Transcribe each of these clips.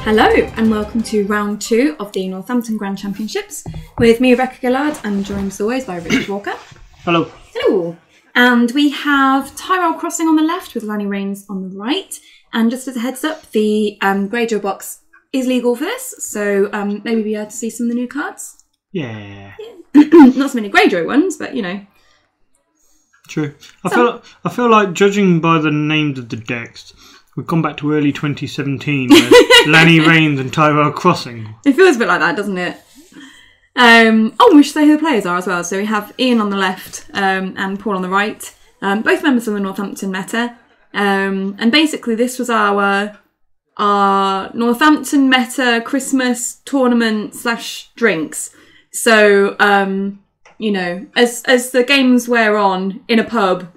Hello and welcome to round 2 of the Northampton Grand Championships with me, Rebecca Gillard, and joined as always by Richard Walker. Hello. Hello. And we have Tyrell Crossing on the left with Clanni Rains on the right. And just as a heads up, the Greyjoy box is legal for this, so maybe we'll be able to see some of the new cards. Yeah. Not so many Greyjoy ones, but you know. True. I feel like judging by the names of the decks, we've gone back to early 2017 with Lanni Rains and Tyrell Crossing. It feels a bit like that, doesn't it? We should say who the players are as well. So we have Ian on the left and Paul on the right, both members of the Northampton meta. And basically this was our Northampton meta Christmas tournament / drinks. So, you know, as the games wear on in a pub,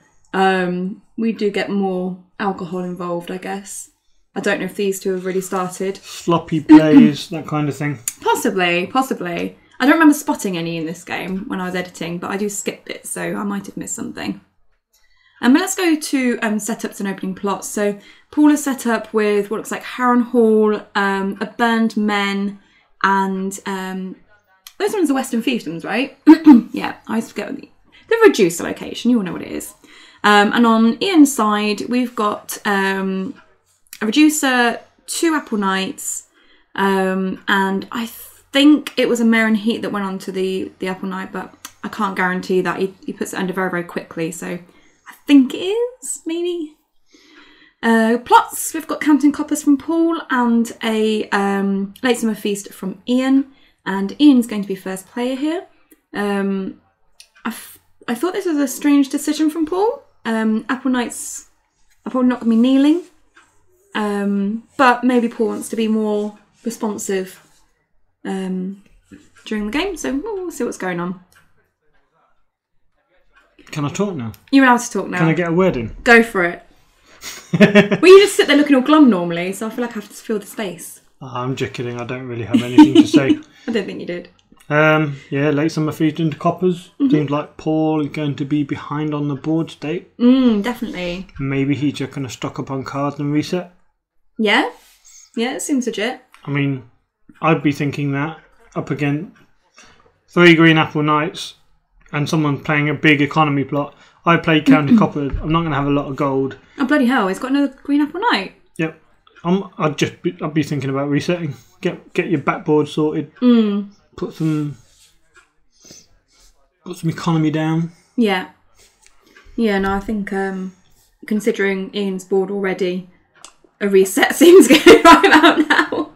we do get more alcohol involved, I guess. I don't know if these two have really started. Sloppy plays, that kind of thing. Possibly. I don't remember spotting any in this game when I was editing, but I do skip bits, so I might have missed something. But let's go to setups and opening plots. So Paul is set up with what looks like Harrenhal, a Burned Men, and those ones are Western Fiefdoms, right? Yeah, I always forget the reducer location. You all know what it is. And on Ian's side, we've got a reducer, 2 Apple Knights, and I think it was a Mare and Heat that went on to the Apple Knight, but I can't guarantee that. He puts it under very, very quickly, so I think it is, maybe. Plots, we've got Counting Coppers from Paul and a Late Summer Feast from Ian, and Ian's going to be first player here. I thought this was a strange decision from Paul. Apple Knights are probably not going to be kneeling, but maybe Paul wants to be more responsive during the game, so we'll see what's going on. Can I talk now? You're allowed to talk now. Can I get a word in? Go for it. Well, you just sit there looking all glum normally, so I feel like I have to fill the space. I'm just kidding, I don't really have anything to say. I don't think you did. Yeah, Late Summer Feast into Coppers. Seems like Paul is going to be behind on the board state. Definitely. Maybe he's just going to stock up on cards and reset. Yeah, it seems legit. I mean, I'd be thinking that up against 3 Green Apple Knights and someone playing a big economy plot. I played County Coppers. I'm not going to have a lot of gold. Oh, bloody hell, he's got another Green Apple Knight. Yep. I'd be thinking about resetting. Get your backboard sorted. Put some economy down. Yeah. Yeah, no, I think considering Ian's board already, a reset seems good right about now.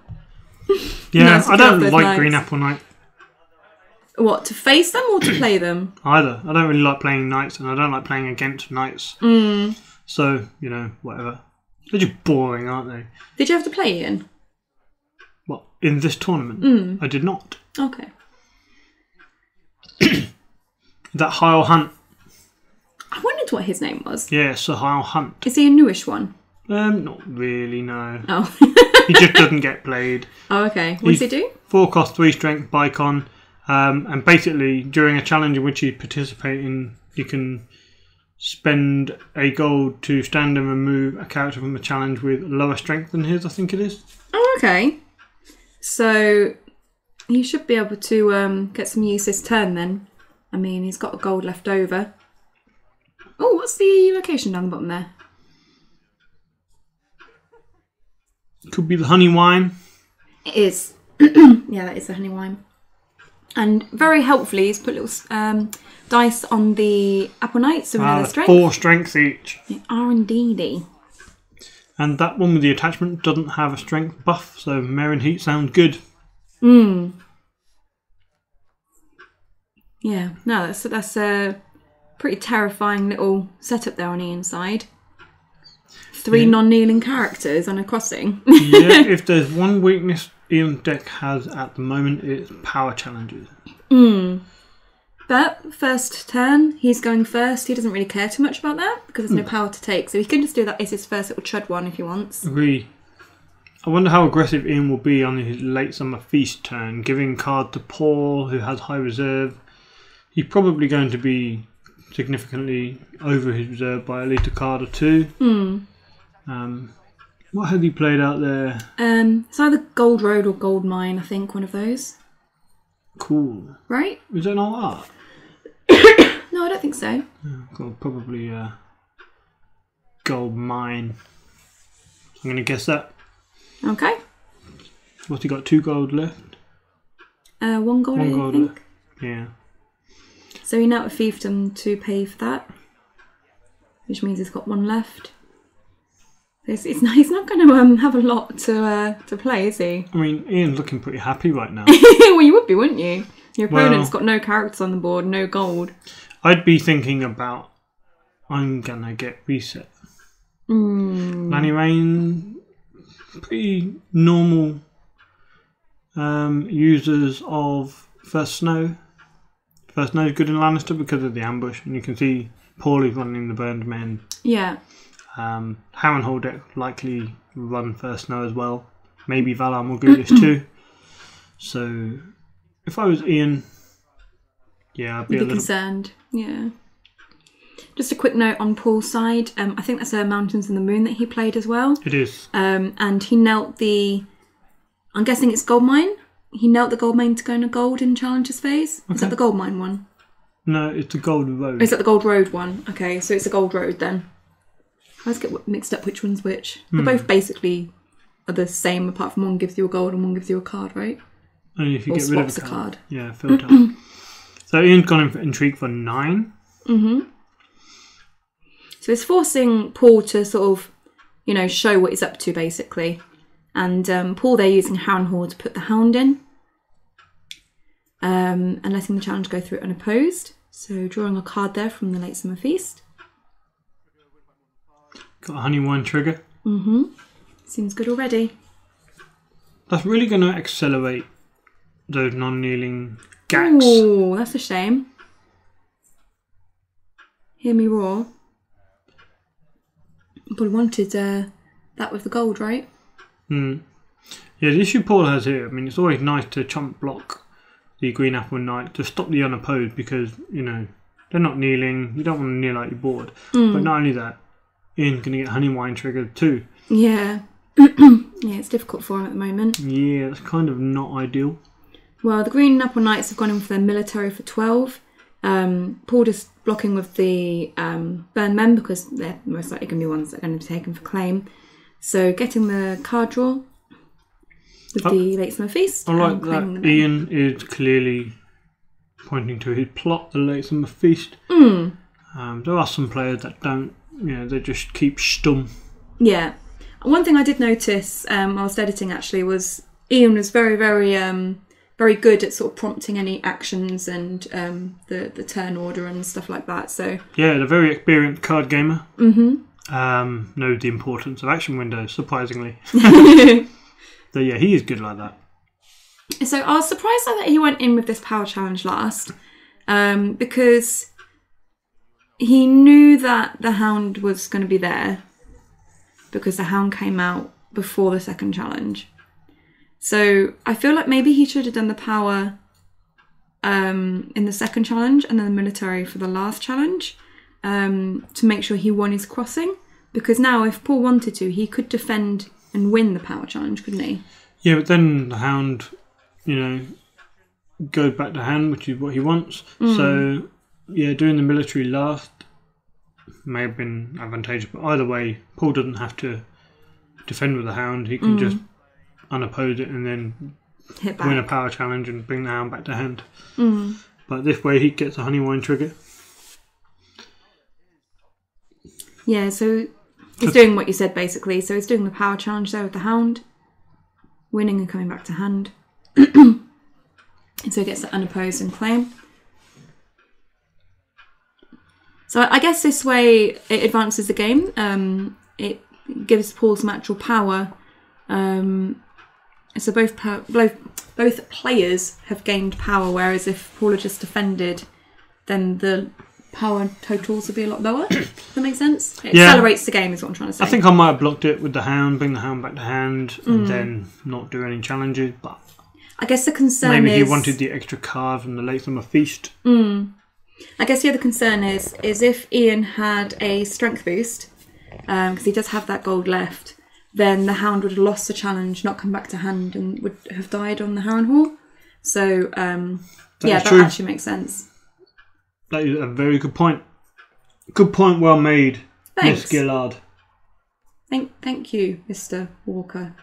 Yeah, I don't like Green Apple Knight. What, to face them or to play them? Either. I don't really like playing knights and I don't like playing against knights. So, you know, whatever. They're just boring, aren't they? Did you have to play Ian? What, in this tournament? I did not. Okay. That Hyle Hunt. I wondered what his name was. Yeah, Sir Hyle Hunt. Is he a newish one? Not really, no. Oh. He just doesn't get played. Oh, okay. What does he do? 4 cost, 3 strength, Bicon. And basically, during a challenge in which you participate in, you can spend a gold to stand and remove a character from a challenge with lower strength than his, I think it is. Oh, okay. So he should be able to get some use this turn then. I mean, he's got a gold left over. Oh, what's the location down the bottom there? Could be the honey wine. It is. Yeah, that is the honey wine. And very helpfully, he's put little dice on the Apple Knights, so we know their strength. 4 strength each. The R&D. And that one with the attachment doesn't have a strength buff, so Mare and Heat sounds good. Yeah, no, that's a pretty terrifying little setup there on Ian's side. 3 non-kneeling characters on a crossing. Yeah, if there's one weakness Ian's deck has at the moment, it's power challenges. But first turn, he's going first. He doesn't really care too much about that because there's no power to take. So he can just do that as his first little chud one if he wants. Agree. I wonder how aggressive Ian will be on his Late Summer Feast turn, giving card to Paul, who has high reserve. He's probably going to be significantly over his reserve by at least a card or 2. What have you played out there? It's either Gold Road or Gold Mine, I think, one of those. Cool. Right? Is that not art? No, I don't think so. Cool. Probably Gold Mine. I'm going to guess that. Okay. What's he got? 2 gold left? 1 gold, I think. Left. Yeah. So he knelt a fiefdom to pay for that, which means he's got 1 left. He's not going to have a lot to play, is he? I mean, Ian's looking pretty happy right now. Well, you would be, wouldn't you? Your opponent's got no characters on the board, no gold. I'd be thinking about, I'm going to get reset. Clanni Rains, pretty normal users of First Snow. First Snow is good in Lannister because of the ambush, and you can see Paulie's running the Burned Men. Yeah. Harrenhal deck likely run First Snow as well. Maybe Valar Morghulis too. So, if I was Ian, yeah, I'd be a little concerned. Yeah. Just a quick note on Paul's side. I think that's Mountains and the Moon that he played as well. It is. And he knelt the... I'm guessing it's Gold Mine? He knelt the Gold Mine to go into gold in Challenger's phase? Okay. Is that the Gold Mine one? No, it's the Gold Road. Oh, is that the Gold Road one? Okay, so it's the Gold Road then. I always get mixed up which one's which. They both basically are the same, apart from one gives you a gold and one gives you a card, right? Only if you get rid of a card. Yeah, filter. So Ian's gone in for Intrigue for 9. So it's forcing Paul to sort of, show what he's up to, basically. And Paul, they're using Harrenhal to put the Hound in. And letting the challenge go through unopposed. So drawing a card there from the Late Summer Feast. Got a Honey Wine trigger. Seems good already. That's really going to accelerate those non-kneeling gags. Oh, that's a shame. Hear me roar. Paul wanted that with the gold, right? Yeah, the issue Paul has here, I mean, it's always nice to chump block the Green Apple Knight to stop the unopposed because, they're not kneeling. You don't want to kneel out your board. But not only that, Ian's going to get Honey Wine triggered too. Yeah. Yeah, it's difficult for him at the moment. Yeah, it's kind of not ideal. Well, the Green Apple Knights have gone in for their military for 12. Paul just blocking with the Burn Men because they're most likely going to be ones that are going to be taken for claim. So getting the card draw with the Late Summer Feast. I like that Ian is clearly pointing to his plot, the Late Summer Feast. There are some players that don't, they just keep stum. Yeah. One thing I did notice whilst editing actually was Ian was very, very, very good at sort of prompting any actions and the turn order and stuff like that. So yeah, the very experienced card gamer. Knows the importance of action windows, surprisingly. So yeah, he is good like that. So I was surprised that he went in with this power challenge last because he knew that the Hound was going to be there because the Hound came out before the second challenge. So I feel like maybe he should have done the power in the second challenge and then the military for the last challenge to make sure he won his crossing. Because now if Paul wanted to, he could defend and win the power challenge, couldn't he? Yeah, but then the Hound, goes back to hand, which is what he wants. So yeah, doing the military last may have been advantageous. But either way, Paul doesn't have to defend with the Hound. He can just unoppose it and then win a power challenge and bring the Hound back to hand. But this way he gets a Honey Wine trigger. Yeah, so he's doing what you said basically. So he's doing the power challenge there with the Hound, winning and coming back to hand. And so he gets the unopposed and claim. So I guess this way it advances the game. It gives Paul some actual power. So both players have gained power, whereas if Paul had just defended, then the power totals would be a lot lower. Does that make sense? It accelerates the game is what I'm trying to say. I think I might have blocked it with the Hound, bring the Hound back to hand, and then not do any challenges. But I guess the concern is... maybe he wanted the extra card from the Late Summer Feast. I guess the other concern is if Ian had a strength boost, because he does have that gold left, then the hound would have lost the challenge, not come back to hand, and would have died on the Harrenhal. So, that true. actually makes sense. That is a very good point. Good point, well made, Thanks. Miss Gillard. Thank you, Mr. Walker.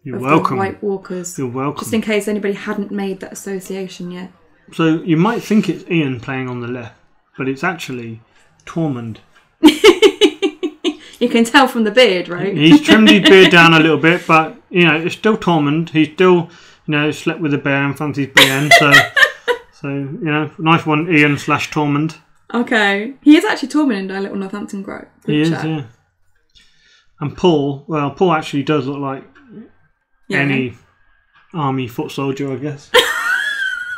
You're welcome. The White Walkers. You're welcome. Just in case anybody hadn't made that association yet. So you might think it's Ian playing on the left, but it's actually Tormund. You can tell from the beard, right? He's trimmed his beard down a little bit, but it's still Tormund. He's still slept with a bear in front of his BN. So nice one, Ian / Tormund. Okay, he is actually Tormund in our little Northampton group. He is, yeah. And Paul actually does look like any army foot soldier, I guess.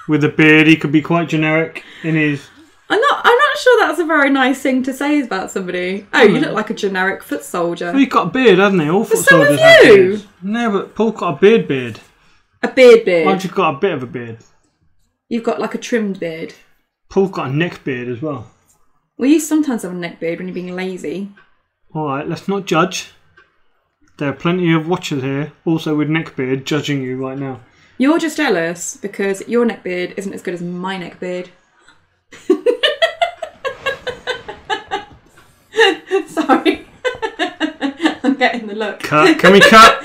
With a beard, he could be quite generic in his. I'm not sure that's a very nice thing to say about somebody. Oh, you look like a generic foot soldier. Well, he's got a beard, hasn't he? All foot so soldiers have have you. beards. No, but Paul got a beard. A beard. I've just got a bit of a beard. You've got like a trimmed beard. Paul's got a neck beard as well. Well, you sometimes have a neck beard when you're being lazy. Alright, let's not judge. There are plenty of watchers here, also with neck beard, judging you right now. You're just jealous because your neck beard isn't as good as my neck beard. Sorry. I'm getting the look. Cut. Can we cut?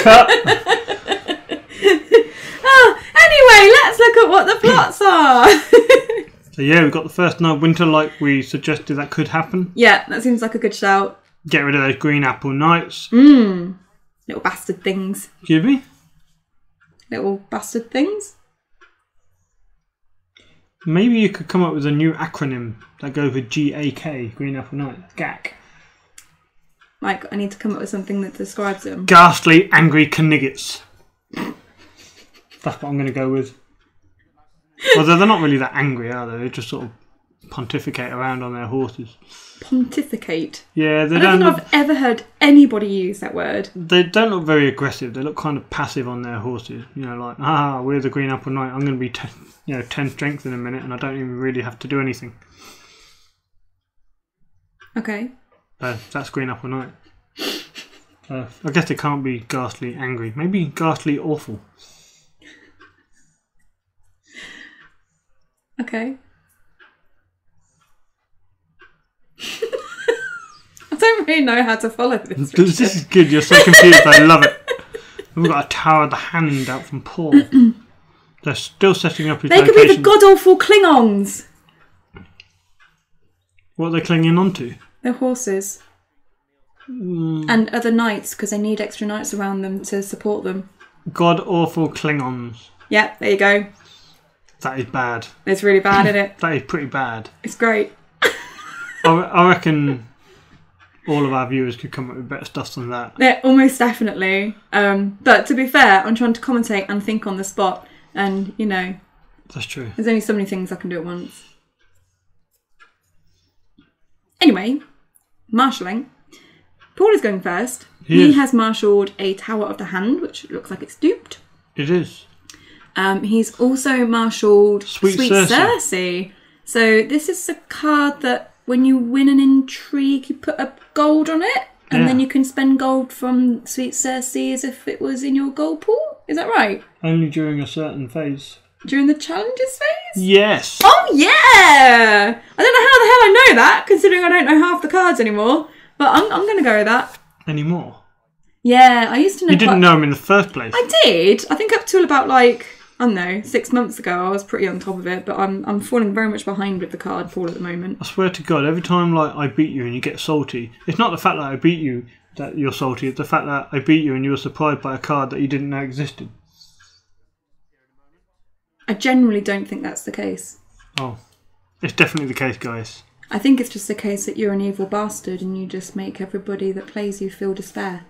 Cut. Anyway, let's look at what the plots are. So yeah, we've got the first night winter like we suggested that could happen. Yeah, that seems like a good shout. Get rid of those green apple knights. Little bastard things. Excuse me? Little bastard things. Maybe you could come up with a new acronym that goes with GAK, Green Apple Knight. GAK. Like, I need to come up with something that describes them. Ghastly Angry Kniggets. That's what I'm going to go with. Although they're not really that angry, are they? They just sort of pontificate around on their horses. Pontificate? Yeah, they I don't think I've ever heard anybody use that word. They don't look very aggressive. They look kind of passive on their horses. Like, we're the Green Apple Knight. I'm going to be 10 strength in a minute and I don't even really have to do anything. Okay. That's Green Apple Knight. I guess they can't be ghastly angry. Maybe ghastly awful. Okay. I don't really know how to follow this. This is good. You're so confused. I love it. We've got a Tower of the Hand out from Paul. They're still setting up his location. They could be the god-awful Klingons. What are they clinging onto? Their horses. And other knights, because they need extra knights around them to support them. God-awful Klingons. Yeah, there you go. That is bad. It's really bad, isn't it? That is pretty bad. It's great. I reckon all of our viewers could come up with better stuff than that. Yeah, almost definitely. But to be fair, I'm trying to commentate and think on the spot. And, That's true. there's only so many things I can do at once. Anyway, marshalling. Paul is going first. He has marshalled a Tower of the Hand, which looks like it's duped. It is. He's also marshalled Sweet Cersei. So this is a card that when you win an intrigue, you put a gold on it, and then you can spend gold from Sweet Cersei as if it was in your gold pool. Is that right? Only during a certain phase. During the challenges phase? Yes. Oh, yeah! I don't know how the hell I know that, considering I don't know half the cards anymore. But I'm going to go with that. Anymore? Yeah, I used to know. You didn't know him in the first place. I did. I think up till about, I don't know, 6 months ago, I was pretty on top of it. But I'm falling very much behind with the card pool at the moment. I swear to God, every time I beat you and you get salty, it's not the fact that I beat you that you're salty, it's the fact that I beat you and you were surprised by a card that you didn't know existed. I generally don't think that's the case. Oh, it's definitely the case, guys. I think it's just the case that you're an evil bastard and you just make everybody that plays you feel despair.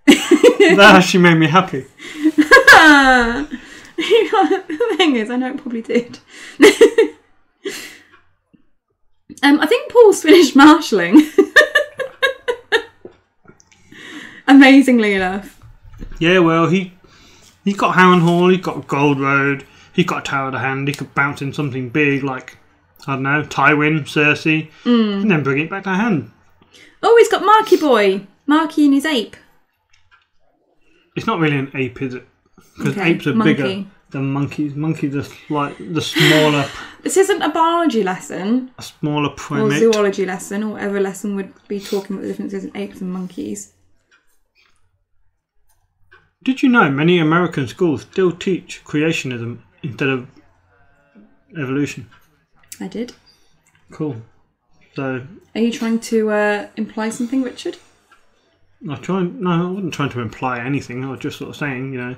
That actually made me happy. The thing is, I know it probably did. I think Paul's finished marshalling. Amazingly enough. Yeah, well, he's got Harrenhal, he's got Gold Road, he's got a Tower of the Hand, he could bounce in something big like, I don't know, Tywin, Cersei, and then bring it back to hand. Oh, he's got Marky Boy. Marky and his ape. It's not really an ape, is it? Because Okay, apes are monkey. bigger than monkeys. Monkeys are like the smaller, This isn't a biology lesson a smaller or primate. zoology lesson or whatever lesson would be talking about the differences in apes and monkeys. Did you know many American schools still teach creationism instead of evolution? I did. Cool. So Are you trying to imply something, Richard? No, I wasn't trying to imply anything. I was just sort of saying,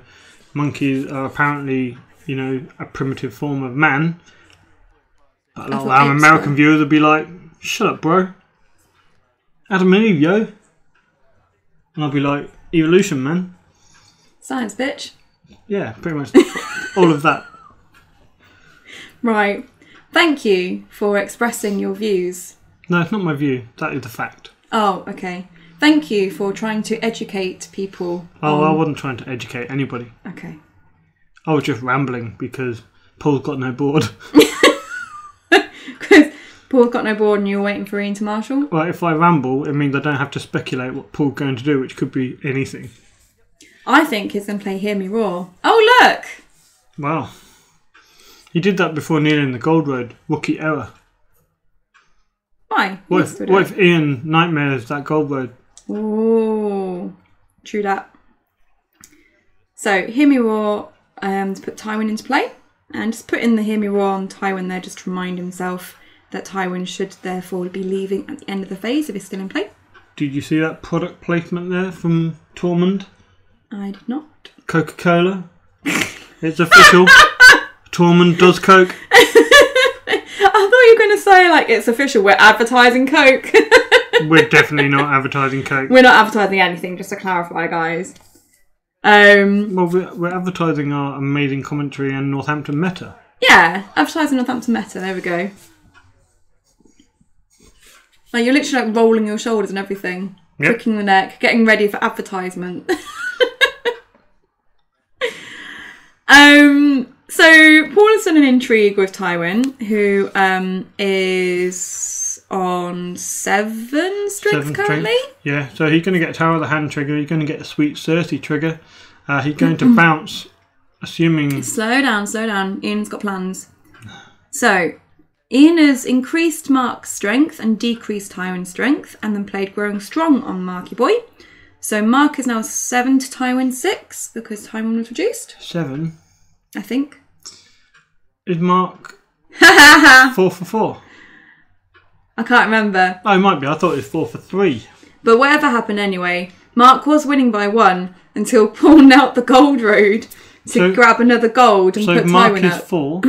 monkeys are apparently, a primitive form of man. But a lot of our American viewers would be like, shut up, bro. Adam and Eve, yo. And I'll be like, evolution, man. Science, bitch. Yeah, pretty much all of that. Right. Thank you for expressing your views. No, it's not my view. That is the fact. Oh, okay. Thank you for trying to educate people. Oh, I wasn't trying to educate anybody. Okay. I was just rambling because Paul's got no board. Because Paul's got no board and you're waiting for Ian to marshal? Well, if I ramble, it means I don't have to speculate what Paul's going to do, which could be anything. I think he's going to play Hear Me Roar. Oh, look! Wow. He did that before kneeling the Gold Road. Rookie error. Why? What if Ian nightmares that Gold Road? Oh, true that. So, Hear Me Roar to put Tywin into play. And just put in the Hear Me Roar on Tywin there just to remind himself that Tywin should therefore be leaving at the end of the phase if he's still in play. Did you see that product placement there from Tormund? I did not. Coca-Cola. It's official. Tormund does Coke. I thought you were going to say, like, it's official, we're advertising Coke. We're definitely not advertising Coke. We're not advertising anything, just to clarify, guys. Well, we're advertising our amazing commentary and Northampton meta. Yeah, advertising Northampton meta, there we go. Like, you're literally like rolling your shoulders and everything. Yep. Cricking the neck, getting ready for advertisement. So Paul has done an intrigue with Tywin, who is on 7 strength currently. Yeah, so he's going to get Tower of the Hand trigger. He's going to get a Sweet Cersei trigger. He's going to bounce, assuming... Slow down. Ian's got plans. So, Ian has increased Mark's strength and decreased Tywin's strength, and then played Growing Strong on Marky Boy. So Mark is now 7 to Tywin 6, because Tywin was reduced. 7? I think. Is Mark 4 for 4? I can't remember. Oh, it might be. I thought it was 4 for 3. But whatever happened anyway, Mark was winning by 1 until Paul knelt the gold road to grab another gold and put Mark Tywin up. is 4.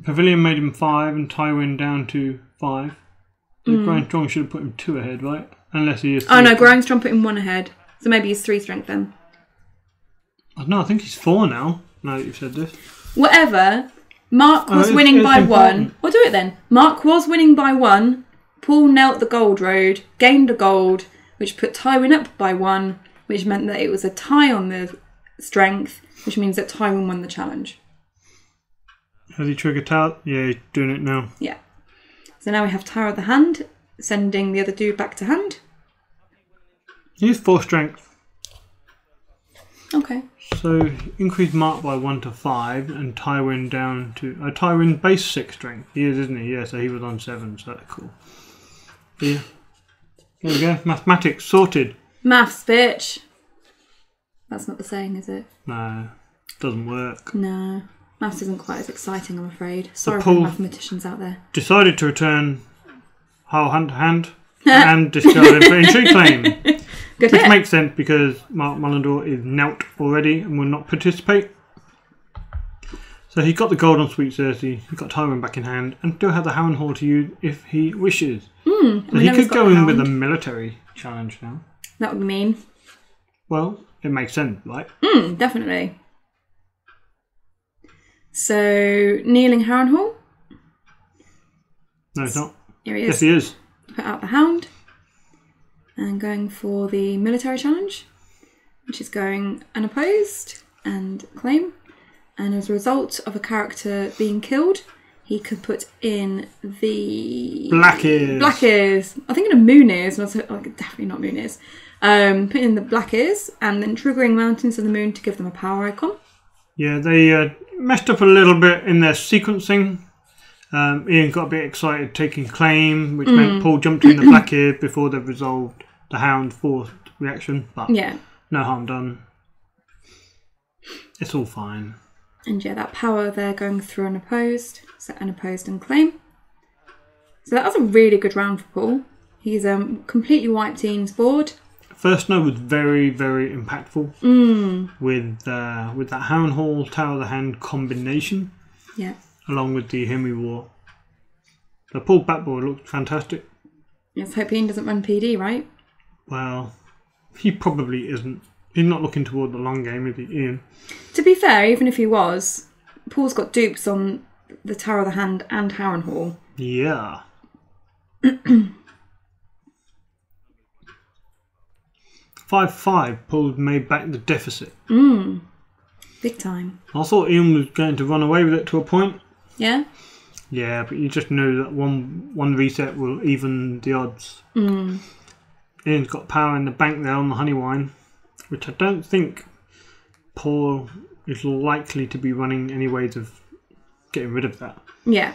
Pavilion made him 5 and Tywin down to 5. Growing Strong should have put him 2 ahead, right? Unless he is 3. Oh no, Growing Strong put him 1 ahead. So maybe he's 3 strength then. No, I think he's 4 now that you've said this. Whatever. Mark was winning by 1. We'll do it then. Mark was winning by 1. Paul knelt the gold road, gained a gold, which put Tywin up by 1, which meant that it was a tie on the strength, which means that Tywin won the challenge. Has he triggered Tower? Yeah, he's doing it now. Yeah. So now we have Tower of the Hand, sending the other dude back to hand. He's 4 strength. Okay. So increase Mark by 1 to 5 and Tywin down to... Tywin base 6 strength. He is, isn't he? Yeah, so he was on 7, so that's cool. Yeah. There we go. Mathematics sorted. Maths, bitch. That's not the saying, is it? No, doesn't work. No. Maths isn't quite as exciting, I'm afraid. Sorry for Paul the mathematicians out there. Decided to return Hull hand to hand and discard him for intrigue claim. Good Which hit. makes sense because Mark Mullendore is knelt already and will not participate. So he got the gold on Sweet Cersei, he got Tywin back in hand, and still had the Hound Hall to use if he wishes. So he could go in with a military challenge now. That would be mean. Well, it makes sense, right? Definitely. So, kneeling Harrenhal. No, it's not. Here he is. Yes, he is. Put out the Hound. And going for the military challenge, which is going unopposed and claim. And as a result of a character being killed, he could put in the Black Ears. Black Ears. I'm thinking of Moon Ears, and I was like, definitely not Moon Ears. Put in the Black Ears, and then triggering Mountains of the Moon to give them a power icon. Yeah, they messed up a little bit in their sequencing. Ian got a bit excited taking claim, which meant Paul jumped in the Black Ear before they resolved the Hound fourth reaction. But yeah, no harm done. It's all fine. And yeah, that power there going through unopposed. So unopposed and claim. So that was a really good round for Paul. He's completely wiped Ian's board. First snow was very, very impactful with that Hound Hall Tower of the Hand combination. Yeah. Along with the Henry War. The Paul backboard looked fantastic. Let's hope Ian doesn't run PD, right? Well, he probably isn't. He's not looking toward the long game, is he, Ian? To be fair, even if he was, Paul's got dupes on the Tower of the Hand and Harren Hall. Yeah. 5-5, Paul made back the deficit. Big time. I thought Ian was going to run away with it to a point. Yeah? Yeah, but you just know that one reset will even the odds. Ian's got power in the bank there on the Honeywine, which I don't think Paul is likely to be running any ways of getting rid of that. Yeah.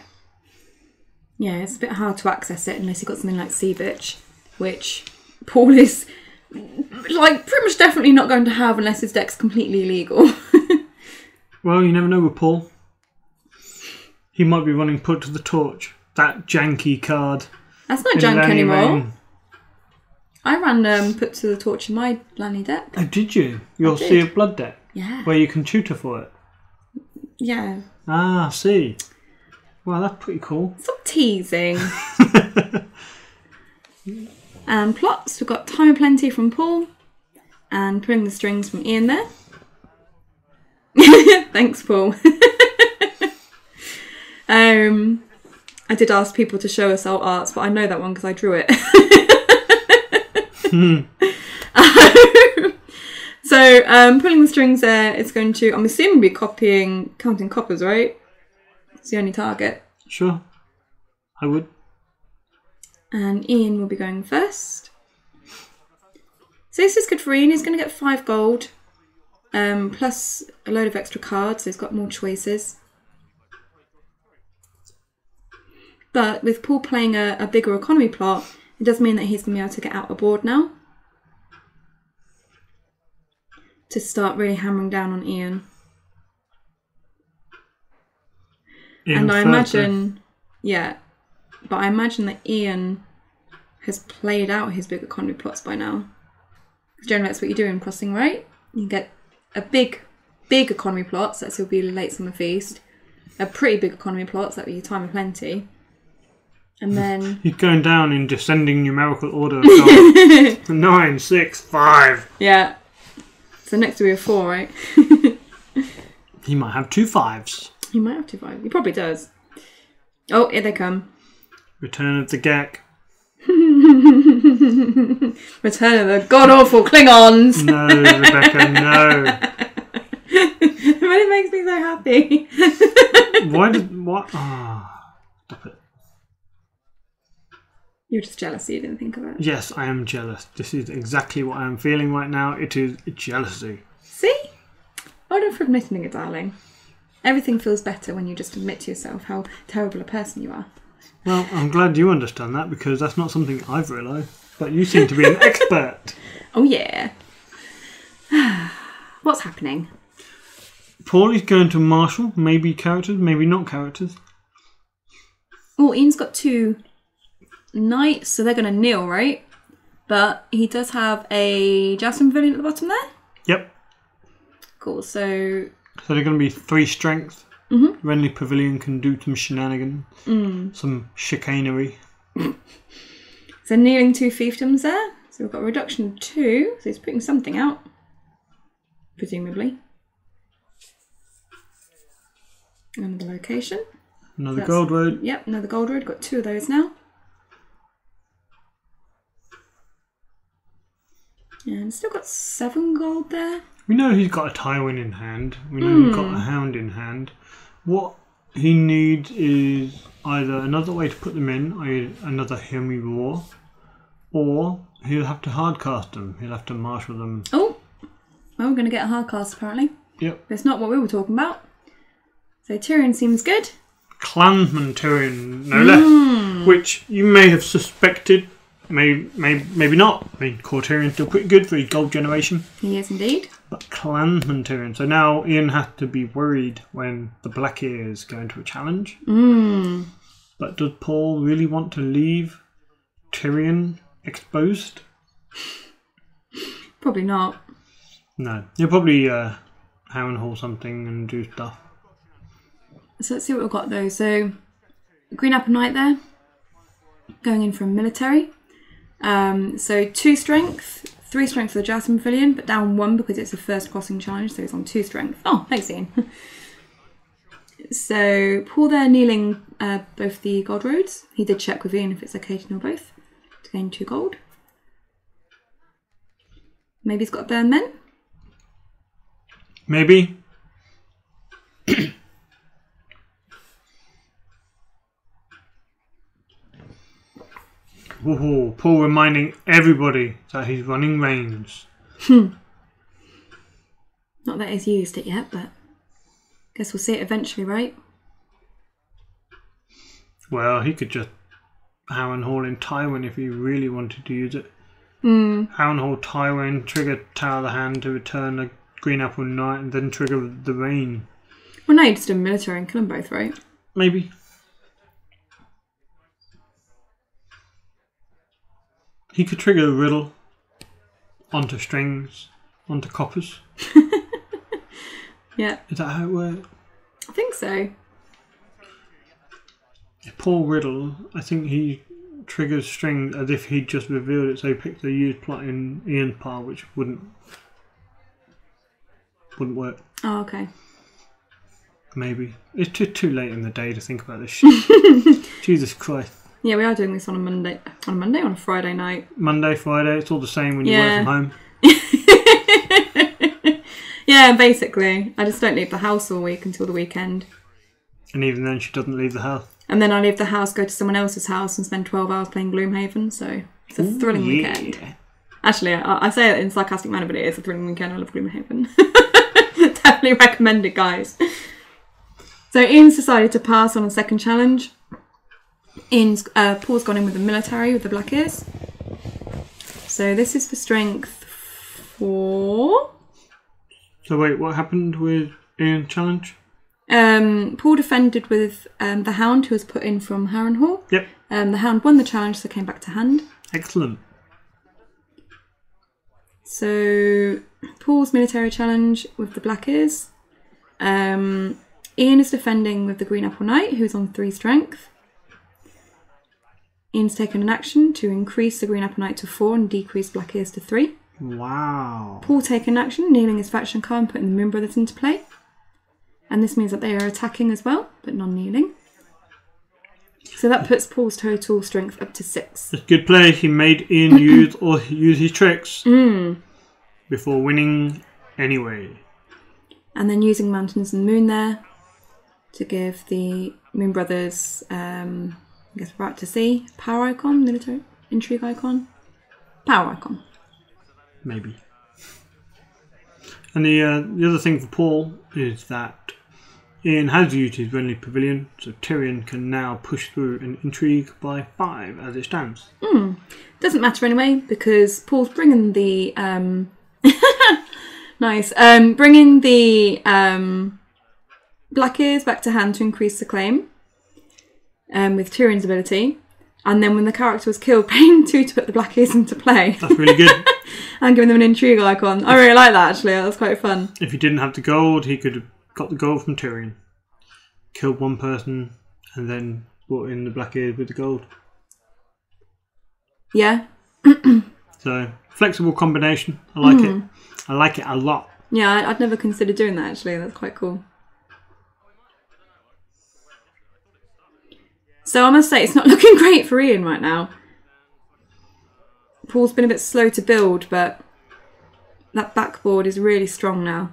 Yeah, it's a bit hard to access it unless you've got something like Sea Bitch, which Paul is like pretty much definitely not going to have unless his deck's completely illegal. Well, you never know with Paul. He might be running Put to the Torch. That janky card. That's not jank Clanni anymore. Rains. I ran Put to the Torch in my Lanni deck. Oh, did you? Your did. Sea of Blood deck? Yeah. Where you can tutor for it? Yeah. Ah, see. Wow, that's pretty cool. Stop teasing. And plots, we've got Time of Plenty from Paul and Pulling the Strings from Ian there. Thanks, Paul. I did ask people to show us our arts, but I know that one because I drew it. So, Pulling the Strings there, it's going to, I'm assuming, be copying Counting Coppers, right? It's the only target. Sure. I would. And Ian will be going first. So this is good for Ian. He's going to get 5 gold. Plus a load of extra cards, so he's got more choices. But with Paul playing a bigger economy plot, it does mean that he's going to be able to get out a board now. To start really hammering down on Ian. And I imagine, yeah, but I imagine that Ian has played out his big economy plots by now. Generally that's what you do in Crossing, right? You get a big economy plots, that's your be late summer feast. A pretty big economy plots, that would be your Time of Plenty. And then... He's going down in descending numerical order. 9, 6, 5. Yeah. So next will be a 4, right? He might have 2 5s. He might have 2 5. He probably does. Oh, here they come. Return of the Gek. Return of the god-awful Klingons! No, Rebecca, no. But it makes me so happy. What? Ah, stop it. You're just jealous you didn't think of it. Yes, I am jealous. This is exactly what I am feeling right now. It is jealousy. See? Hold on for admitting it, darling. Everything feels better when you just admit to yourself how terrible a person you are. Well, I'm glad you understand that because that's not something I've realised. But you seem to be an expert. Oh, yeah. What's happening? Paul is going to marshal. Maybe characters, maybe not characters. Oh, Ian's got 2 knights, so they're going to kneel, right? But he does have a Jousting Pavilion at the bottom there? Yep. Cool, so they're going to be 3 strength. Renly Pavilion can do some shenanigans. Some chicanery. So kneeling 2 fiefdoms there. So we've got a reduction of 2. So he's putting something out. Presumably. Another location. Another gold road. Yep, another gold road. Got 2 of those now. And still got 7 gold there. We know he's got a Tywin in hand. We know he's got a Hound in hand. What he needs is either another way to put them in, i.e. another Hear Me Roar, or he'll have to hardcast them. He'll have to marshal them. Oh, well, we're going to get a hardcast apparently. Yep. But it's not what we were talking about. So Tyrion seems good. Clansman Tyrion, no less, which you may have suspected, maybe not. I mean, core Tyrion's still pretty good for his gold generation. He is indeed. But Clansman Tyrion. So now Ian has to be worried when the Black Ears go into a challenge. But does Paul really want to leave Tyrion exposed? Probably not. No. He'll probably Harrenhal something and do stuff. So let's see what we've got though. So Green Apple Knight there. Going in from military. So 2 strength. 3 strength for the Jasmine Pavilion, but down 1 because it's a first crossing challenge, so it's on 2 strength. Oh, thanks, Ian. So Paul there kneeling both the gold roads. He did check with Ian if it's okay to kneel both to gain 2 gold. Maybe he's got to burn men. Maybe. Ooh, Paul reminding everybody that he's running Rains. Not that he's used it yet, but guess we'll see it eventually, right? Well, he could just Harrenhal in Tywin if he really wanted to use it. Harrenhal Tywin, trigger Tower of the Hand to return a Green Apple Knight, and then trigger the Rain. Well, no, you just do military and kill them both, right? Maybe. He could trigger a Riddle onto strings, onto coppers. Yeah. Is that how it works? I think so. Paul Riddle, I think he triggers string as if he'd just revealed it, so he picked the used plot in Ian's pile, which wouldn't work. Oh, okay. Maybe. It's too late in the day to think about this shit. Jesus Christ. Yeah, we are doing this on a Monday. On a Friday night. Monday, Friday, it's all the same when you work from home. Yeah, basically. I just don't leave the house all week until the weekend. And even then she doesn't leave the house. And then I leave the house, go to someone else's house and spend 12 hours playing Gloomhaven, so it's a thrilling weekend. Actually, I say it in a sarcastic manner, but it is a thrilling weekend. I love Gloomhaven. Definitely recommend it, guys. So Ian's decided to pass on a second challenge. Paul's gone in with the military with the Black Ears. So this is for strength 4. So wait, what happened with Ian's challenge? Paul defended with the Hound, who was put in from Harrenhal. Yep. The Hound won the challenge, so came back to hand. Excellent. So Paul's military challenge with the Black Ears. Ian is defending with the Green Apple Knight, who's on 3 strength. Ian's taken an action to increase the Green Apple Knight to 4 and decrease Black Ears to 3. Wow. Paul taken action, kneeling his faction card and putting the Moon Brothers into play. And this means that they are attacking as well, but non-kneeling. So that puts Paul's total strength up to 6. It's good play. He made Ian use his tricks before winning anyway. And then using Mountains and Moon there to give the Moon Brothers, I guess we're out to see, power icon, military intrigue icon, power icon. Maybe. And the other thing for Paul is that Ian has used his Renly Pavilion, so Tyrion can now push through an intrigue by 5 as it stands. Doesn't matter anyway, because Paul's bringing the nice, bringing the Black Ears back to hand to increase the claim with Tyrion's ability. And then when the character was killed, paying 2 to put the Black Ears into play. That's really good. And giving them an intrigue icon. I really like that, actually. That was quite fun. If he didn't have the gold, he could have got the gold from Tyrion. Killed one person and then brought in the Black Ears with the gold. Yeah. So, flexible combination. I like it. I like it a lot. Yeah, I'd never considered doing that, actually. That's quite cool. So I must say, it's not looking great for Ian right now. Paul's been a bit slow to build, but that backboard is really strong now.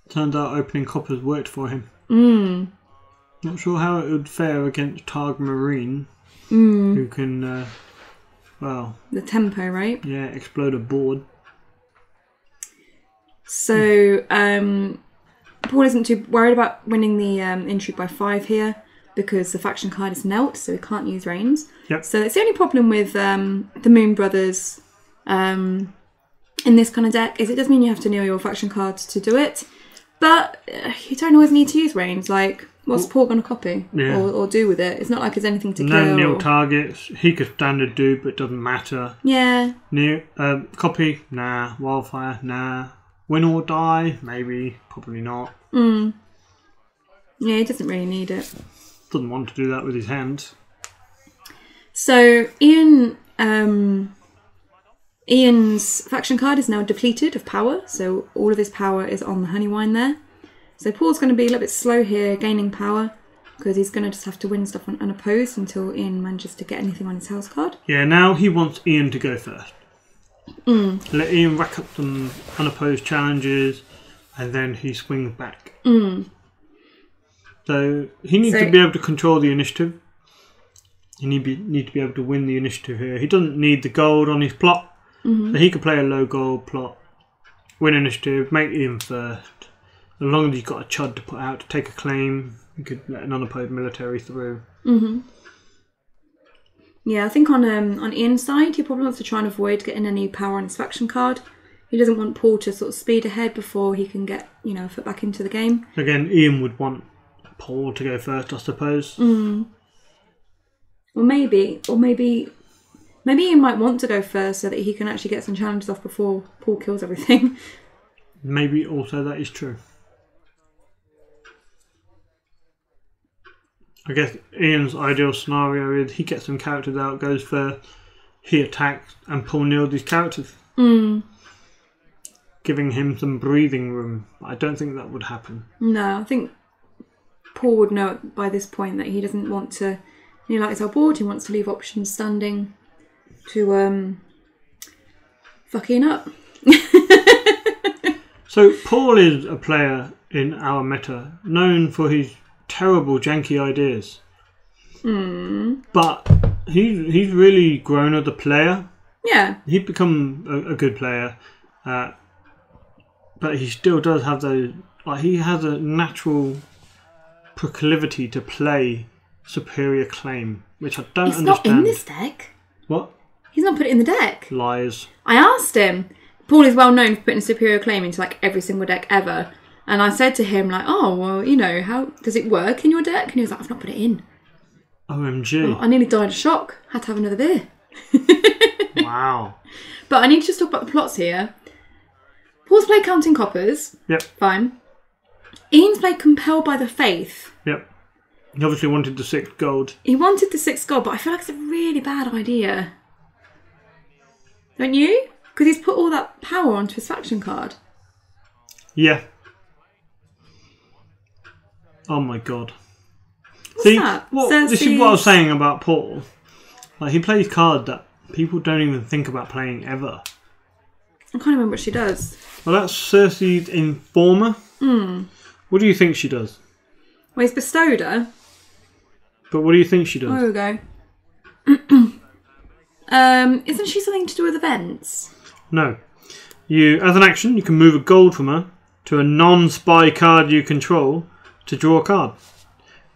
Turns out opening coppers worked for him. Not sure how it would fare against Targ Marine, who can, well... The tempo, right? Yeah, explode a board. So, Paul isn't too worried about winning the intrigue by 5 here, because the faction card is knelt, so he can't use Rains. Yep. So it's the only problem with the Moon Brothers in this kind of deck, is it does mean you have to kneel your faction cards to do it, but you don't always need to use Rains. Like, what's Paul going to copy or do with it? It's not like there's anything to kill. No kneel targets. He could standard do, but it doesn't matter. Yeah. Copy? Nah. Wildfire? Nah. Win or die? Maybe. Probably not. Yeah, he doesn't really need it. Doesn't want to do that with his hands. So Ian's faction card is now depleted of power, so all of his power is on the Honeywine there. So Paul's going to be a little bit slow here, gaining power, because he's going to just have to win stuff unopposed until Ian manages to get anything on his house card. Yeah, now he wants Ian to go first. Let Ian rack up some unopposed challenges, and then he swings back. So he needs to be able to control the initiative. He need to be able to win the initiative here. He doesn't need the gold on his plot. So he could play a low gold plot, win initiative, make Ian first. As long as he's got a chud to put out to take a claim, he could let an unopposed military through. Yeah, I think on Ian's side, he probably wants to try and avoid getting any power on his faction card. He doesn't want Paul to sort of speed ahead before he can get, a foot back into the game. Again, Ian would want Paul to go first, I suppose. Or maybe Ian might want to go first so that he can actually get some challenges off before Paul kills everything. Maybe also that is true. I guess Ian's ideal scenario is he gets some characters out, goes first, he attacks, and Paul nails his characters. Giving him some breathing room. I don't think that would happen. No, I think Paul would know by this point that he doesn't want to, like his whole board, he wants to leave options standing to fucking up. So Paul is a player in our meta known for his terrible janky ideas. But he's really grown as a player. Yeah. He's become a good player. But he still does have those... Like, he has a natural proclivity to play superior claim, which I don't understand. It's not in this deck. What? He's not put it in the deck. Lies. I asked him. Paul is well known for putting superior claim into like every single deck ever. And I said to him, like, oh, well, how does it work in your deck? And he was like, I've not put it in. OMG. I nearly died of shock. Had to have another beer. Wow. But I need to just talk about the plots here. Paul's played Counting Coppers. Yep. Fine. Ian's played Compelled by the Faith. Yep. He obviously wanted the 6 gold. He wanted the 6 gold, but I feel like it's a really bad idea. Don't you? Because he's put all that power onto his faction card. Yeah. Oh my god. What's that? This is what I was saying about Paul. Like, he plays cards that people don't even think about playing ever. I can't remember what she does. Well, that's Cersei's Informer. What do you think she does? Well, he's bestowed her. But what do you think she does? Oh, there we go. Isn't she something to do with events? No. As an action, you can move a gold from her to a non-spy card you control to draw a card.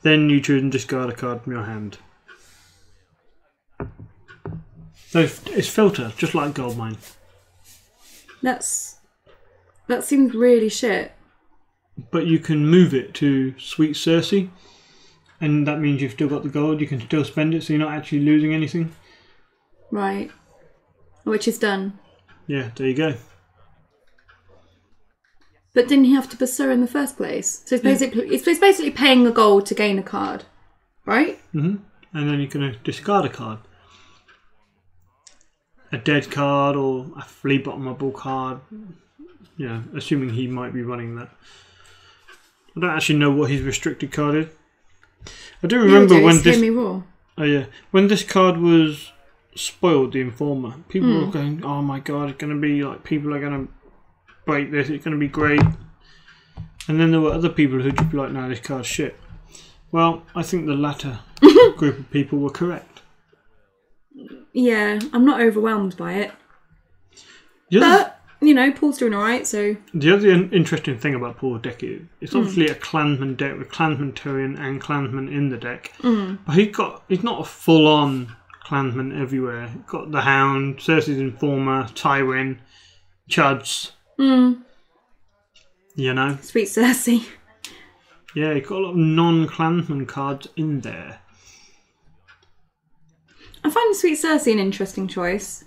Then you choose and discard a card from your hand. So it's filter, just like Goldmine. That seems really shit. But you can move it to Sweet Cersei, and that means you've still got the gold. You can still spend it, so you're not actually losing anything. Right. Which is done. Yeah, there you go. But didn't he have to bestow in the first place? So it's basically paying a gold to gain a card, right? And then you can discard a card. A dead card or a flea bottomable card. Assuming he might be running that. I don't actually know what his restricted card is. I do remember when this... Raw. Oh yeah, when this card was spoiled, the Informer, people were going, "Oh my god, it's going to be like people are going to break this. It's going to be great." And then there were other people who'd just be like, no, this card's shit. Well, I think the latter group of people were correct. Yeah, I'm not overwhelmed by it. But, Paul's doing alright, so... The other interesting thing about Paul's deck is it's obviously a Clansman deck with Clansman Tyrion and Clansman in the deck. But he's not a full-on Clansman everywhere. He's got the Hound, Cersei's Informer, Tywin, Chuds. Sweet Cersei. Yeah, he's got a lot of non-Clansman cards in there. I find Sweet Cersei an interesting choice.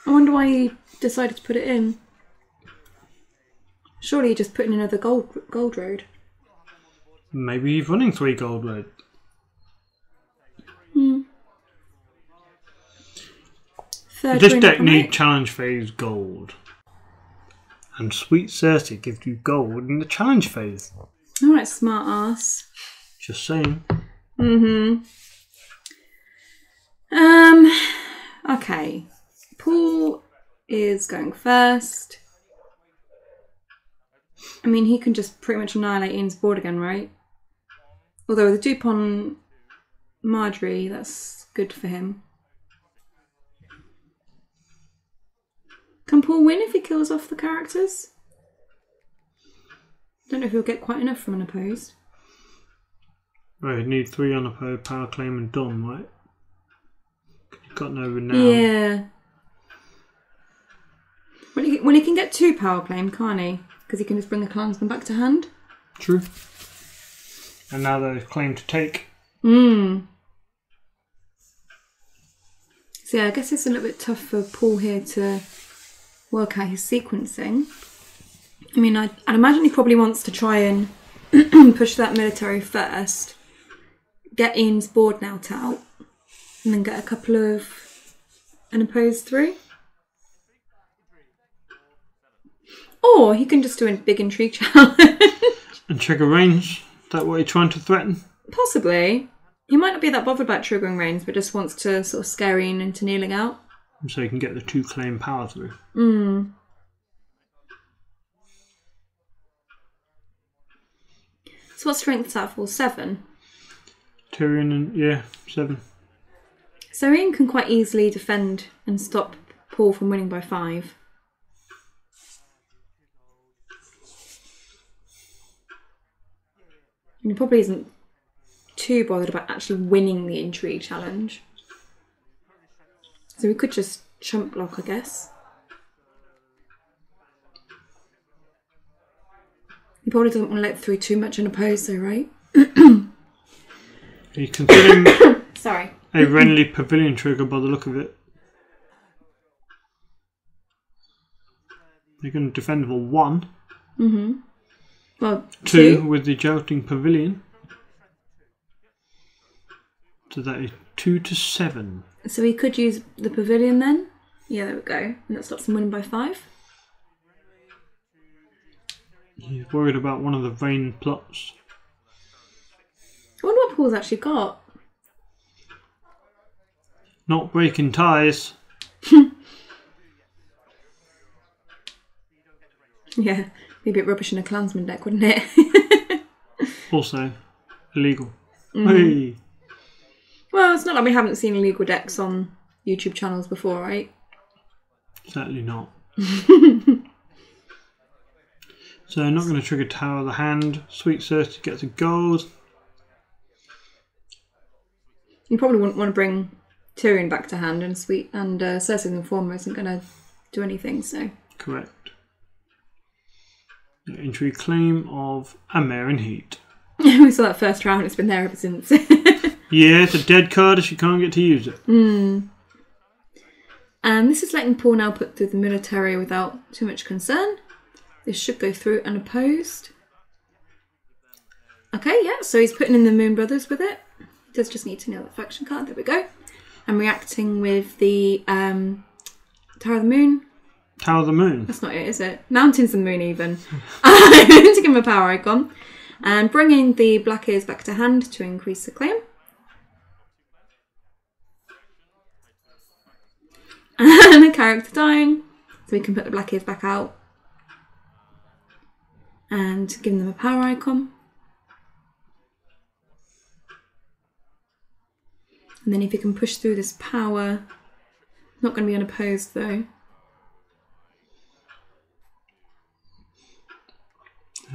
I wonder why he decided to put it in. Surely he just put in another gold road. Maybe he's running 3 gold road. This deck needs challenge phase gold. And Sweet Cersei gives you gold in the challenge phase. Alright, smart ass. Just saying. Okay. Paul is going first. I mean, he can just pretty much annihilate Ian's board again, right? Although with the dupe on Marjorie, that's good for him. Can Paul win if he kills off the characters? Don't know if he'll get quite enough from unopposed. Right, he'd need 3 unopposed, power claim and done, right? You've got no renown. Yeah. Well, he can get 2 power claim, can't he? Because he can just bring the clansman back to hand. True. And now there's claim to take. So yeah, I guess it's a little bit tough for Paul here to work out his sequencing. I mean, I'd imagine he probably wants to try and push that military first, get Ian's board out, and then get a couple of unopposed through. Or he can just do a big intrigue challenge. And trigger Rains? Is that what you're trying to threaten? Possibly. He might not be that bothered about triggering Rains, but just wants to sort of scare Ian into kneeling out. So you can get the 2 claim power through. So what strength is that for? 7? Tyrion and 7. So Ian can quite easily defend and stop Paul from winning by 5. And he probably isn't too bothered about actually winning the intrigue challenge. So we could just chump block, I guess. He probably doesn't want to let through too much unopposed though, right? He's considering Sorry. a Renly Pavilion trigger by the look of it. You're going to defend for 1. Well, 2 with the Jousting Pavilion. So that is 2 to 7. So he could use the pavilion then. Yeah, there we go. And that stops him winning by 5. He's worried about one of the vain plots. I wonder what Paul's actually got. Not breaking ties. Yeah, be a bit rubbish in a clansman deck, wouldn't it? Also, illegal. Hey. Well, it's not like we haven't seen illegal decks on YouTube channels before, right? Certainly not. So I'm not going to trigger Tower of the Hand. Sweet Cersei gets a gold. You probably wouldn't want to bring Tyrion back to hand, and Cersei's Informer isn't going to do anything, so... Correct. Intrigue claim of A Mare in Heat. We saw that first round, it's been there ever since. Yeah, it's a dead card if you can't get to use it. And this is letting Paul now put through the military without too much concern. This should go through unopposed. Okay, yeah, so he's putting in the Moon Brothers with it. He does just need to nail the faction card, there we go. I'm reacting with the Tower of the Moon. Tower of the Moon? That's not it, is it? Mountains and Moon even. To give him a power icon. And bringing the Black Ears back to hand to increase the claim. And a character dying, so we can put the Black Ears back out. and giving them a power icon. And then if you can push through this power, not going to be unopposed though.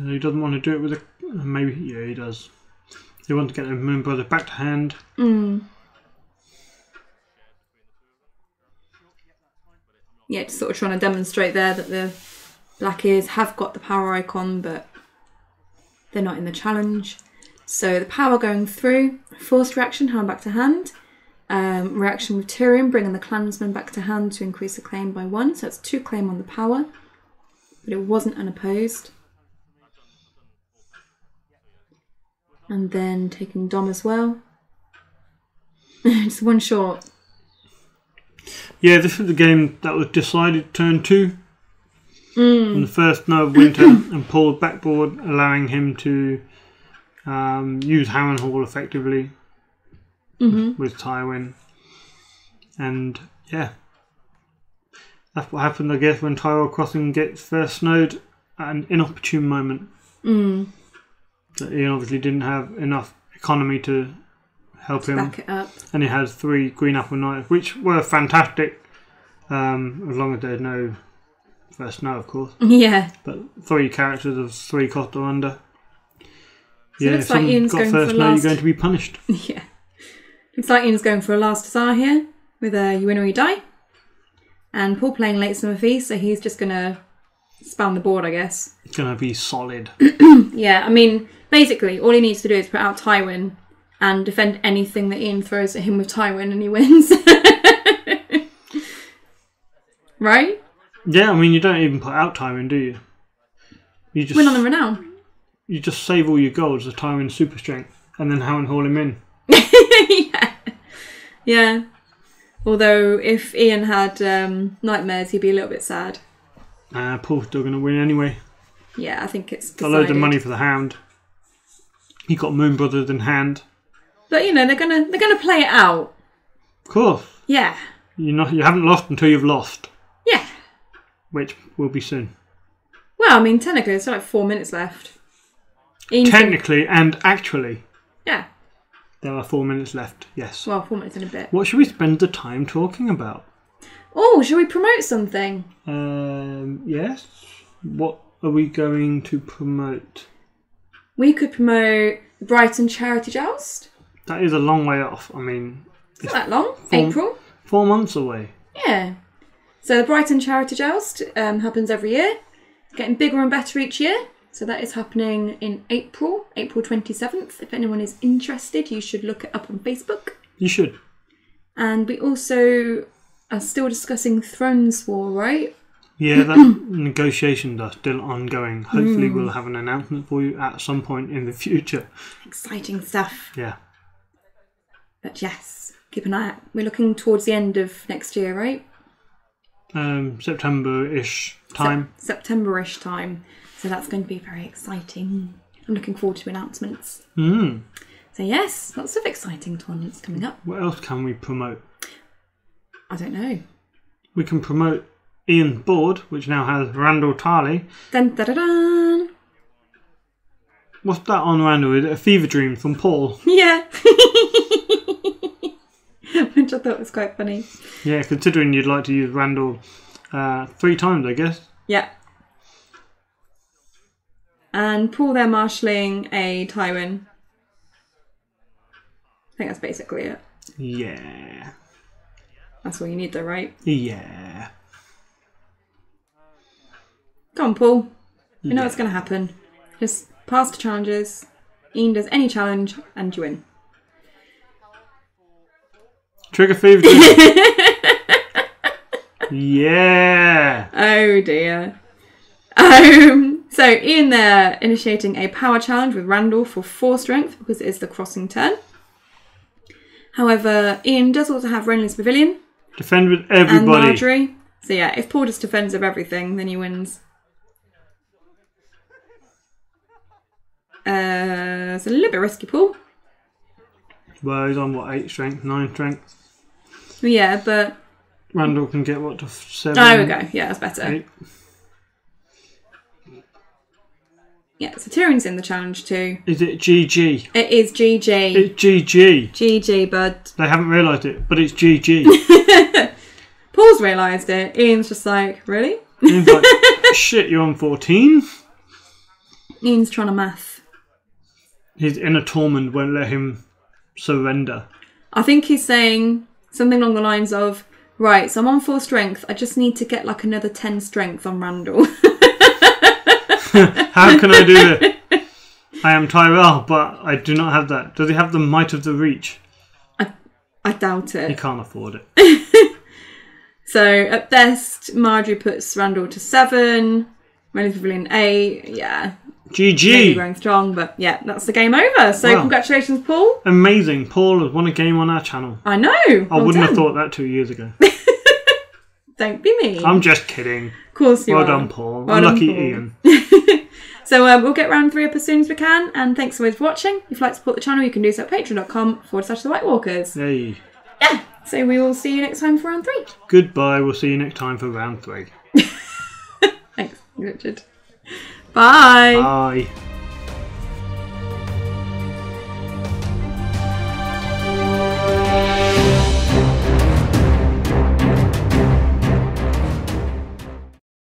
He doesn't want to do it with a... Maybe, yeah, he does. He wants to get the Moon Brother back to hand. Yeah, just sort of trying to demonstrate there that the Black Ears have got the power icon, but they're not in the challenge. So the power going through, forced reaction, hand back to hand. Reaction with Tyrion, bringing the clansman back to hand to increase the claim by 1. So that's 2 claim on the power, but it wasn't unopposed. And then taking Dom as well. Just 1 short. Yeah, this is the game that was decided turn 2 on the first night of winter and pulled backboard, allowing him to use Harrenhal effectively with Tywin. And yeah, that's what happened, I guess, when Tyrell Crossing gets first snowed at an inopportune moment. That Ian obviously didn't have enough economy to help him. Back it up. And he had 3 Green Apple Knights, which were fantastic, as long as there's no first snow, of course. Yeah. But 3 characters of 3 cost or under. So it looks like Ian's going for a snow, last... you're going to be punished. Yeah. Looks like Ian's going for a last hussar here with a you win or you die. And Paul playing late summer feast, so he's just going to spam the board, I guess. It's going to be solid. Yeah, I mean, basically, all he needs to do is put out Tywin and defend anything that Ian throws at him with Tywin, and he wins. Right? Yeah, I mean, you don't even put out Tywin, do you? You just win on the renown. You just save all your goals as Tywin's super strength, and then haul him in. Yeah. Yeah. Although, if Ian had nightmares, he'd be a little bit sad. Paul's still going to win anyway. Yeah, I think it's got decided. loads of money for the Hound. He got Moon Brothers in hand. But you know, they're gonna play it out. Of course. Yeah. You haven't lost until you've lost. Yeah. Which will be soon. Well, I mean, technically, there's like 4 minutes left. Technically and actually. Yeah. There are 4 minutes left, yes. Well, 4 minutes in a bit. What should we spend the time talking about? Oh, should we promote something? Yes. What are we going to promote? We could promote the Brighton Charity Joust. That is a long way off. I mean... It's not that long. April. 4 months away. Yeah. So the Brighton Charity Joust happens every year. It's getting bigger and better each year. So that is happening in April 27th. If anyone is interested, you should look it up on Facebook. You should. And we also are still discussing Thrones War, right? Yeah, that negotiations are still ongoing. Hopefully we'll have an announcement for you at some point in the future. Exciting stuff. Yeah. But yes, keep an eye out. We're looking towards the end of next year, right? September-ish time. September-ish time. So that's going to be very exciting. I'm looking forward to announcements. So yes, lots of exciting tournaments coming up. What else can we promote? I don't know. We can promote Ian's board, which now has Randall Tarley. Dun, dun, dun, dun. What's that on Randall? Is it a fever dream from Paul? Yeah. Which I thought was quite funny. Yeah, considering you'd like to use Randall 3 times, I guess. Yeah. And Paul there marshalling a Tywin. I think that's basically it. Yeah. That's all you need though, right? Yeah. Come on, Paul. You know what's going to happen. Just pass the challenges. Ian does any challenge and you win. Trigger fever dream. Yeah. Oh dear. So Ian there initiating a power challenge with Randall for 4 strength because it is the crossing turn. However, Ian does also have Renly's Pavilion. Defend with everybody. And Marjorie. So yeah, if Paul just defends of everything, then he wins. It's a little bit risky, Paul. Well, he's on what, 8 strength, 9 strength? Yeah, but... Randall can get what, to 7? Oh, there we go. Yeah, that's better. 8. Yeah, so Tyrion's in the challenge too. Is it GG? It is GG. It's GG. GG, bud. They haven't realised it, but it's GG. Paul's realised it. Ian's just like, really? Ian's like, shit, you're on 14? Ian's trying to math. His inner torment won't let him surrender. I think he's saying something along the lines of, right, so I'm on 4 strength. I just need to get like another 10 strength on Randall. How can I do it? I am Tyrell, but I do not have that. Does he have the might of the reach? I doubt it. He can't afford it. So at best, Marjorie puts Randall to 7. Relatively an 8. Yeah. GG. Really going strong, but yeah, that's the game over. So Congratulations, Paul. Amazing. Paul has won a game on our channel. I know. I wouldn't have thought that 2 years ago. Don't be mean. I'm just kidding. Of course you are. Well done, Paul. Well Unlucky done, Paul. Ian. So we'll get round 3 up as soon as we can. And thanks so much for watching. If you'd like to support the channel, you can do so at patreon.com/The White Walkers. Hey. Yeah. So we will see you next time for round 3. Goodbye. We'll see you next time for round 3. Thanks, Richard. Bye. Bye.